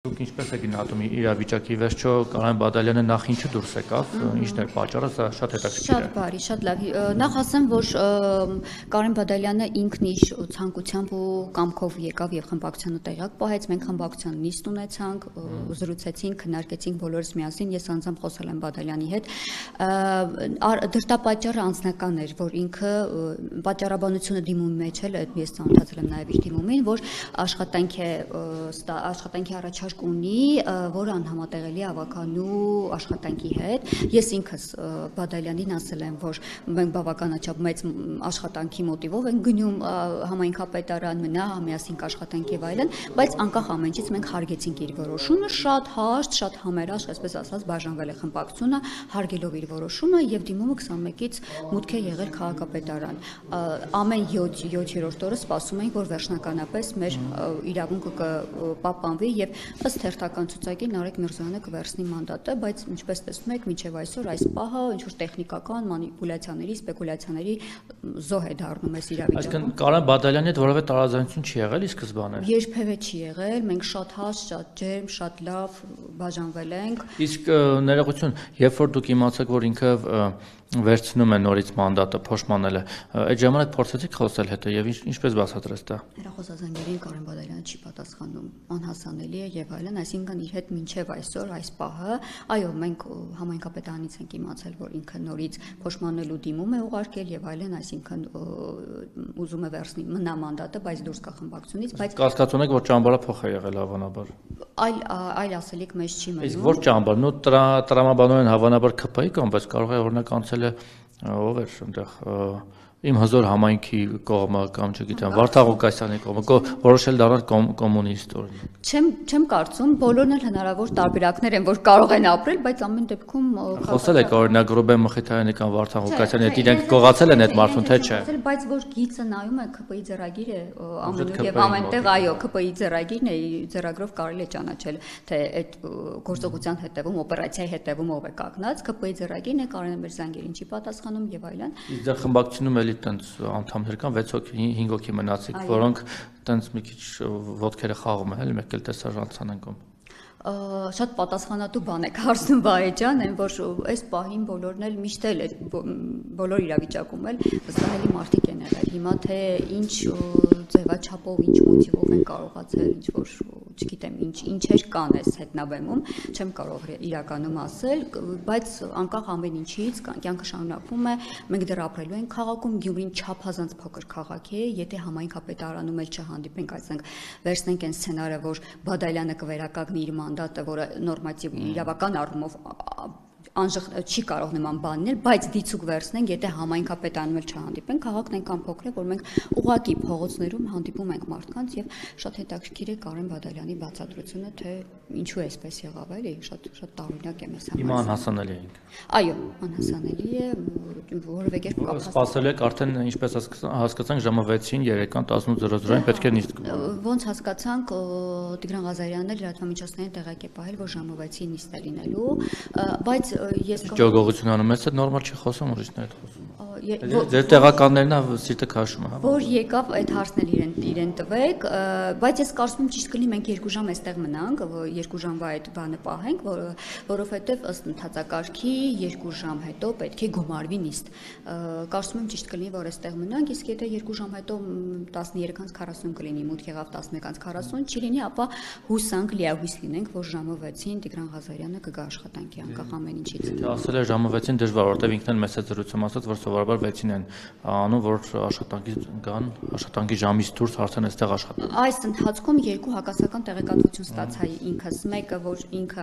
Դուք ինչպես եք գնահատում իրավիճակի վերջո Կարեն Բադալյանը նախ ինչը դուրս եկավ, ինչն էր պատճառը, սա շատ հետաքրքիր է։ Շատ բարի, շատ լավ։ Նախ ասեմ, որ Կարեն Բադալյանը ինքն իր ցանկությամբ ու կամքով եկավ եւ խմբակցությանը տեղյակ պահեց։ Մենք խմբակցության նիստ ունեցանք, զրուցեցինք, քննարկեցինք բոլորս միասին։ Ես անձամբ խոսել եմ Բադալյանի հետ։ Դրդապատճառը անձնական էր, որ ինքը պատճառաբանությունը դիմումի մեջ էլ ես ծանոթացել եմ նաեւ իր դիմումին, որ աշխատանքի առաջարկ ունի, որը անհամատեղելի ավականու աշխատանքի հետ։ Ես ինքս Բադալյանին ասել եմ, որ մենք բավականաչափ մեծ աշխատանքի մոտիվով ենք գնում համայնքապետարան, մնա միասին աշխատանք եւ այլն, բայց անկախ ամենից մենք հարգեցինք իր որոշումը, շատ հաշտ, շատ համերաշխ, այսպես ասած, բաժանվել է խմբակցությունը, հարգելով իր որոշումը եւ դիմումը 21-ից մուտք է եղել քաղաքապետարան։ Ամեն 7-րդ օրը սպասում ենք, որ վերջնականապես մեր իրավունքը կպահպանվի եւ ըստ հերթական ցուցակի Նարեկ Միրզոյանը կվերցնի մանդատը, բայց ինչպես տեսնում եք, մինչև այսօր այս պահը ինչ-որ տեխնիկական մանիպուլյացիաների, սպեկուլյացիաների զոհ է դառնում այս իրավիճակը։ Այսինքն Կարեն Բադալյանի հետ որևէ տարաձայնություն չի եղել ի սկզբանե։ Երբևէ չի եղել, մենք շատ հաշտ, շատ ջերմ, շատ լավ բաժանվել ենք։ Իսկ ներողություն, երբ որ դուք իմացաք, որ ինքը վերցնում է նորից մանդատը, փոշմանել է, այդ ժամանակ փորձեցիք խոսել հետո եւ ինչպես բացատրեց դա։ Հեռախոսազանգերին Կարեն Բադալյանը չի պատասխանում, անհասանելի է եւ այլն, այսինքն իր հետ մինչեւ այսօր այս պահը, այո, մենք համայնքապետարանից ենք իմացել, որ ինքը նորից փոշմանելու դիմում է ուղարկել եւ այլն, այսինքն ուզում է վերցնի մնա մանդատը, բայց դուրս գա խմբակցությունից, բայց կասկածում եք, որ ճամբարը փոխ է եղել հավանաբար։ Այլ ասելիք մեզ չի մնում։ Իսկ որ ճամբար, նո տրամաբանորեն հավանաբար ԿՊ-ի կողմից, բայց կարող է օրինակ անցել է ով էր այնտեղ իմ հզոր համայնքի կողմը կամ չգիտեմ Վարդան Ղուկասյանի կողմը որոշել դառնալ կոմունիստ օրինակ։ Չեմ կարծում, բոլորն էլ հնարավոր տարբերակներ են, որ կարող են ապրել, բայց ամեն դեպքում խոսել եք օրինակ Ռուբեն Մխիթարյանի կամ Վարդան Ղուկասյանի հետ իրենք գողացել են այդ մարդուն թե չէ։ Բայց որ գիծը նայում է ԿՊ-ի ձեռագիր է ամենուր եւ ամենտեղ այո ԿՊ-ի ձեռագիրն է, ձեռագրով կարելի է ճանաչել թե այդ գործողության հետևում օպերացիայի հետևում ով է կանգնած, ԿՊ-ի ձեռագիրն է, Կարեն Միրզոյանին չի պատասխանում եւ այլն։ Իսկ դա խմբակցությունում էլի տենց անդամներ կան 6 հոգի 5 հոգի մնացիկ, որոնք տենց մի քիչ ոտքերը խաղում են, էլի մեկ էլ տեսարժանցան են կողմ։ Շատ պատասխանատու բան եք հարցնում Վահե ջան, այն որ այս պահին բոլորն էլ միշտ էլ բոլոր իրավիճակում էլ վստահելի մարդիկ են եղել։ Հիմա թե ինչ ձևաչափով, ինչ մոտիվով են կարողացել, ինչ որ չգիտեմ, ինչեր կան այս հետնաբեմում, չեմ կարող իրականում ասել, բայց անկախ ամեն ինչից կյանքը շարունակվում է, մենք դեռ ապրելու ենք քաղաքում, Գյումրին չափազանց փոքր քաղաք է, եթե համայնքապետարանում էլ չհանդիպենք, այսինքն վերցնենք այն սցենարը, որ Բադալյանը կվերականգնի իր մանդատը, որը նորմատիվ իրավական առումով չի կարող նման բան լինել, բայց դիցուկ վերցնենք, եթե համայնքապետարանում էլ չհանդիպենք, քաղաքն այնքան փոքր է, որ մենք ուղղակի փողոցներում հանդիպում ենք մարդկանց եւ շատ հետաքրքիր է Կարեն Բադալյանի բացատրությունը, թե ինչու էսպես եղավ, էլի, շատ տարօրինակ է մեզ համար։ Հիմա անհասանելի է։ Այո, անհասանելի է, որևէ կերպ կապ։ Սպասել եք արդեն ինչպես հասկացանք ժամը 6-ին, 3-ան 18:00-ին պետք է նիստ գնալ։ Ոնց հասկացանք, Տիգրան Ղազարյանն էլ լրատվամիջոցներին տեղյակ է պահել, որ ժամը 6-ին նիստ է լինելու, բայց ես Ճոգողություն անում ես, նորմալ չի խոսում, ուրիշն է այդ խոսում։ Ձեր տեղականներն է սիրտը քաշում է։ Որ եկավ այդ հարցն էլ իրեն տվեք, բայց ես կարծում եմ ճիշտ կլինի մենք 2 ժամ այստեղ մնանք, 2 ժամվա այդ բանը պահենք, որովհետև ըստ ընթացակարգի 2 ժամ հետո պետք է գումարվի նիստ։ Կարծում եմ ճիշտ կլինի, որ այստեղ մնանք, իսկ եթե 2 ժամ հետո 13:40 կլինի, մուտք եղավ 11:40 չի լինի, ապա հուսանք լիահույս լինենք, որ ժամը 6-ին Տիգրան Ղազարյանը կգա աշխատանքի անկախ ամեն ինչից։ Ասել է ժամը 6-ին դժվար, որովհետև ինքն էլ մեծ է զրույցում ասաց, որ սովորաբար 6-ին են անում, որ աշխատանքի գան, աշխատանքի ժամից դուրս արդեն այստեղ աշխատեն։ Այս ընթացքում 2 հակասական տեղեկատվություն ստացա ինքս, մեկը որ ինքը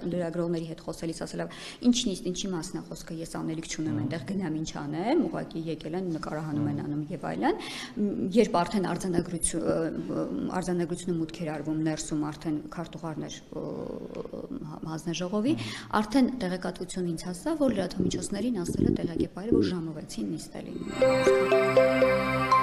լրագրողների հետ խոսելիս ասել է, ինչ նիստ, ինչի մասն է խոսքը, ես անելիք չունեմ այնտեղ գնամ ինչ անեմ, ուղղակի եկել են նկարահանում են անում եւ այլն։ Երբ արդեն արձանագրությունը մուտքեր արվում ներսում արդեն քարտուղարներ հանձնաժողովի, արդեն տեղեկատվություն ինձ հասավ, որ լրատվամիջոցներին ասել է տեղյակ է պահել, որ ժամը 6-ին նիստ է լինում։